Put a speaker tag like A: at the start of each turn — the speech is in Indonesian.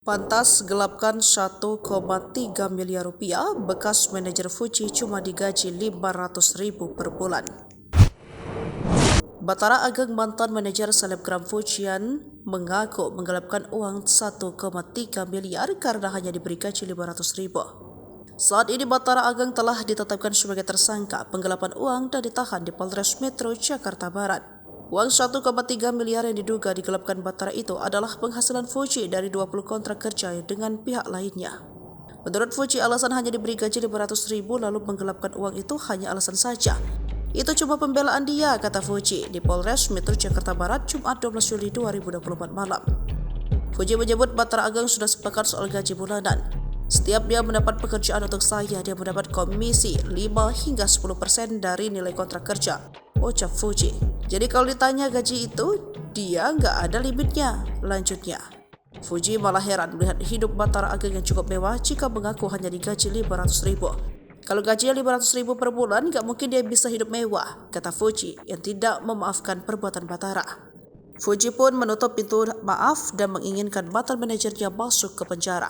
A: Pantas gelapkan 1,3 miliar rupiah, bekas manajer Fuji cuma digaji 500.000 per bulan. Bathara Ageng, mantan manajer selebgram Fujian, mengaku menggelapkan uang 1,3 miliar karena hanya diberi gaji 500.000. Saat ini Bathara Ageng telah ditetapkan sebagai tersangka penggelapan uang dan ditahan di Polres Metro Jakarta Barat. Uang 1,3 miliar yang diduga digelapkan Bathara itu adalah penghasilan Fuji dari 20 kontrak kerja dengan pihak lainnya. Menurut Fuji, alasan hanya diberi gaji 500.000 lalu menggelapkan uang itu hanya alasan saja. Itu cuma pembelaan dia, kata Fuji di Polres Metro Jakarta Barat Jumat 12 Juli 2024 malam. Fuji menyebut Bathara Ageng sudah sepakat soal gaji bulanan. Setiap dia mendapat pekerjaan untuk saya, dia mendapat komisi 5 hingga 10% dari nilai kontrak kerja, ucap Fuji. Jadi kalau ditanya gaji itu, dia nggak ada limitnya, lanjutnya. Fuji malah heran melihat hidup Bathara Ageng yang cukup mewah jika mengaku hanya digaji 500.000. Kalau gajinya 500.000 per bulan, nggak mungkin dia bisa hidup mewah, kata Fuji yang tidak memaafkan perbuatan Bathara. Fuji pun menutup pintu maaf dan menginginkan mantan manajernya masuk ke penjara.